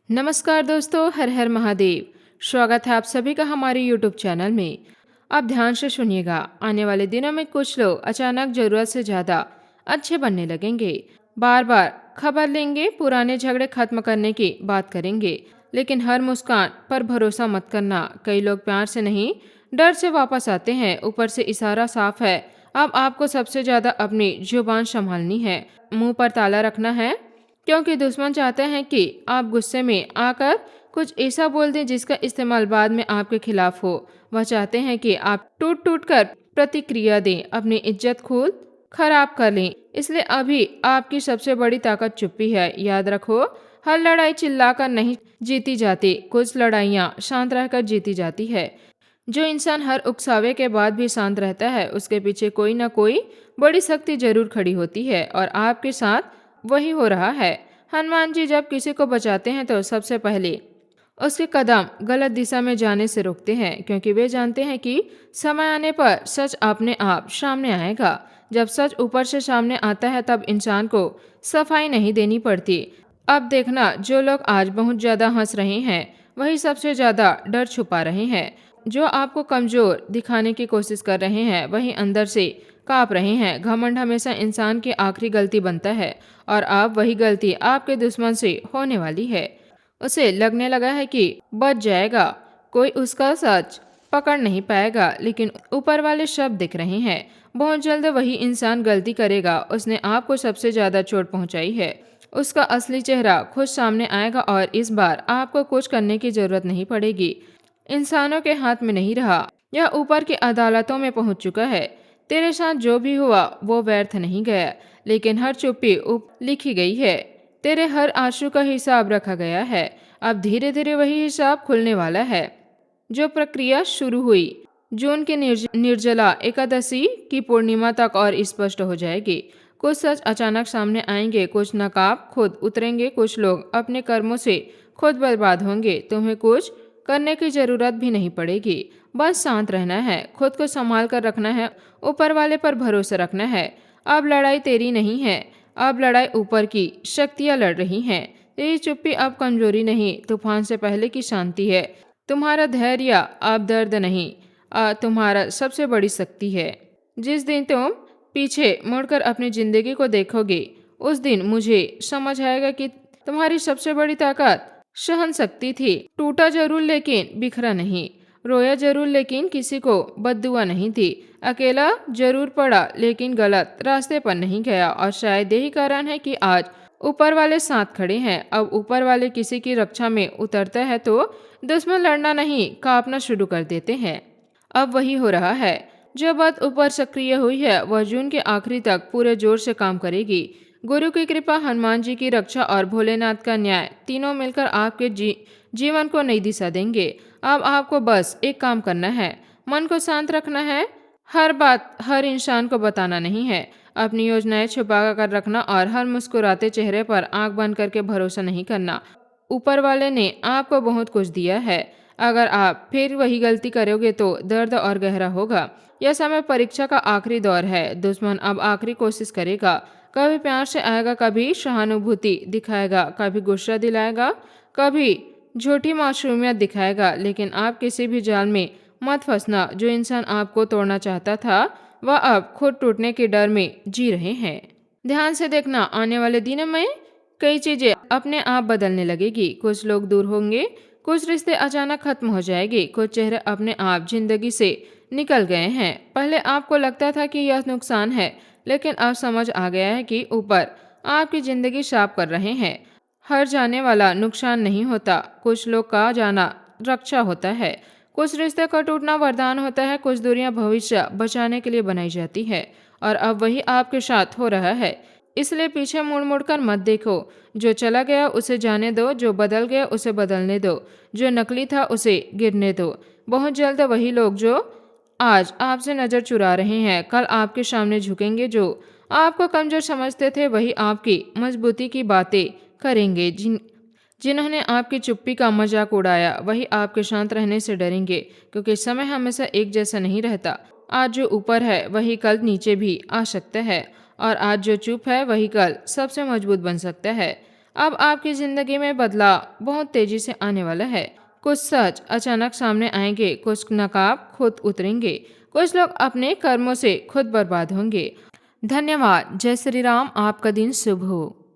नमस्कार दोस्तों, हर हर महादेव। स्वागत है आप सभी का हमारे यूट्यूब चैनल में। आप ध्यान से सुनिएगा, आने वाले दिनों में कुछ लोग अचानक ज़रूरत से ज़्यादा अच्छे बनने लगेंगे। बार बार खबर लेंगे, पुराने झगड़े खत्म करने की बात करेंगे, लेकिन हर मुस्कान पर भरोसा मत करना। कई लोग प्यार से नहीं, डर से वापस आते हैं। ऊपर से इशारा साफ है, अब आपको सबसे ज़्यादा अपनी जुबान संभालनी है, मुंह पर ताला रखना है, क्योंकि दुश्मन चाहते हैं कि आप गुस्से में आकर कुछ ऐसा बोल दें जिसका इस्तेमाल बाद में आपके खिलाफ हो। वह चाहते हैं कि आप टूट टूट कर प्रतिक्रिया दें, अपनी इज्जत खुद खराब कर लें। इसलिए अभी आपकी सबसे बड़ी ताकत चुप्पी है। याद रखो, हर लड़ाई चिल्लाकर नहीं जीती जाती, कुछ लड़ाइयाँ शांत रहकर जीती जाती है। जो इंसान हर उकसावे के बाद भी शांत रहता है, उसके पीछे कोई ना कोई बड़ी शक्ति जरूर खड़ी होती है, और आपके साथ वही हो रहा है। हनुमान जी जब किसी को बचाते हैं तो सबसे पहले उसके कदम गलत दिशा में जाने से रोकते हैं, क्योंकि वे जानते हैं कि समय आने पर सच अपने आप सामने आएगा। जब सच ऊपर से सामने आता है तब इंसान को सफाई नहीं देनी पड़ती। अब देखना, जो लोग आज बहुत ज्यादा हंस रहे हैं वही सबसे ज्यादा डर छुपा रहे हैं। जो आपको कमजोर दिखाने की कोशिश कर रहे हैं वही अंदर से कांप रहे हैं। घमंड हमेशा इंसान की आखिरी गलती बनता है, और अब वही गलती आपके दुश्मन से होने वाली है। उसे लगने लगा है कि बच जाएगा, कोई उसका सच पकड़ नहीं पाएगा, लेकिन ऊपर वाले शब्द दिख रहे हैं। बहुत जल्द वही इंसान गलती करेगा। उसने आपको सबसे ज्यादा चोट पहुंचाई है, उसका असली चेहरा खुद सामने आएगा, और इस बार आपको कुछ करने की जरूरत नहीं पड़ेगी। इंसानों के हाथ में नहीं रहा, यह ऊपर की अदालतों में पहुंच चुका है। तेरे साथ जो भी हुआ वो व्यर्थ नहीं गया, लेकिन हर चुप्पी लिखी गई है। तेरे हर आंसू का हिसाब रखा गया है। अब धीरे धीरे वही हिसाब खुलने वाला है। जो प्रक्रिया शुरू हुई जून की निर्जला एकादशी की पूर्णिमा तक और स्पष्ट हो जाएगी। कुछ सच अचानक सामने आएंगे, कुछ नकाब खुद उतरेंगे, कुछ लोग अपने कर्मों से खुद बर्बाद होंगे। तुम्हें कुछ करने की जरूरत भी नहीं पड़ेगी, बस शांत रहना है, खुद को संभाल कर रखना है, ऊपर वाले पर भरोसा रखना है। अब लड़ाई तेरी नहीं है, अब लड़ाई ऊपर की शक्तियां लड़ रही हैं। तेरी चुप्पी अब कमजोरी नहीं, तूफान से पहले की शांति है। तुम्हारा धैर्य अब दर्द नहीं, तुम्हारा सबसे बड़ी शक्ति है। जिस दिन तुम पीछे मुड़कर अपनी जिंदगी को देखोगे, उस दिन मुझे समझ आएगा कि तुम्हारी सबसे बड़ी ताकत सहन शक्ति थी। टूटा जरूर लेकिन बिखरा नहीं, रोया जरूर लेकिन किसी को बद्दुआ नहीं दी, अकेला जरूर पड़ा लेकिन गलत रास्ते पर नहीं गया। और शायद यही कारण है कि आज ऊपर वाले साथ खड़े हैं। अब ऊपर वाले किसी की रक्षा में उतरता है तो दुश्मन लड़ना नहीं, कांपना शुरू कर देते हैं। अब वही हो रहा है। जो बात ऊपर सक्रिय हुई है वह जून के आखिरी तक पूरे जोर से काम करेगी। गुरु की कृपा, हनुमान जी की रक्षा और भोलेनाथ का न्याय, तीनों मिलकर आपके जीवन को नई दिशा देंगे। अब आपको बस एक काम करना है, मन को शांत रखना है, हर बात हर इंसान को बताना नहीं है, अपनी योजनाएं छुपा कर रखना, और हर मुस्कुराते चेहरे पर आंख बंद करके भरोसा नहीं करना। ऊपर वाले ने आपको बहुत कुछ दिया है, अगर आप फिर वही गलती करोगे तो दर्द और गहरा होगा। यह समय परीक्षा का आखिरी दौर है। दुश्मन अब आखिरी कोशिश करेगा, कभी प्यार से आएगा, कभी सहानुभूति दिखाएगा, कभी गुस्सा दिलाएगा, कभी झूठी मासूमियत दिखाएगा, लेकिन आप किसी भी जाल में मत फंसना। जो इंसान आपको तोड़ना चाहता था वह अब खुद टूटने के डर में जी रहे हैं। ध्यान से देखना, आने वाले दिनों में कई चीजें अपने आप बदलने लगेगी। कुछ लोग दूर होंगे, कुछ रिश्ते अचानक खत्म हो जाएंगे, कुछ चेहरे अपने आप जिंदगी से निकल गए हैं। पहले आपको लगता था कि यह नुकसान है, लेकिन अब समझ आ गया है कि ऊपर आपकी जिंदगी साफ कर रहे हैं। हर जाने वाला नुकसान नहीं होता, कुछ लोग का जाना रक्षा होता है, कुछ रिश्ते का टूटना वरदान होता है, कुछ दूरियां भविष्य बचाने के लिए बनाई जाती है। और अब वही आपके साथ हो रहा है। इसलिए पीछे मुड़ मुड़ कर मत देखो। जो चला गया उसे जाने दो, जो बदल गया उसे बदलने दो, जो नकली था उसे गिरने दो। बहुत जल्द वही लोग जो आज आपसे नजर चुरा रहे हैं कल आपके सामने झुकेंगे। जो आपको कमजोर समझते थे वही आपकी मजबूती की बातें करेंगे। जिन्होंने आपकी चुप्पी का मजाक उड़ाया वही आपके शांत रहने से डरेंगे, क्योंकि समय हमेशा एक जैसा नहीं रहता। आज जो ऊपर है वही कल नीचे भी आ सकता है, और आज जो चुप है वही कल सबसे मजबूत बन सकता है। अब आपकी जिंदगी में बदलाव बहुत तेजी से आने वाला है। कुछ सच अचानक सामने आएंगे, कुछ नकाब खुद उतरेंगे, कुछ लोग अपने कर्मों से खुद बर्बाद होंगे। धन्यवाद। जय श्री राम। आपका दिन शुभ हो।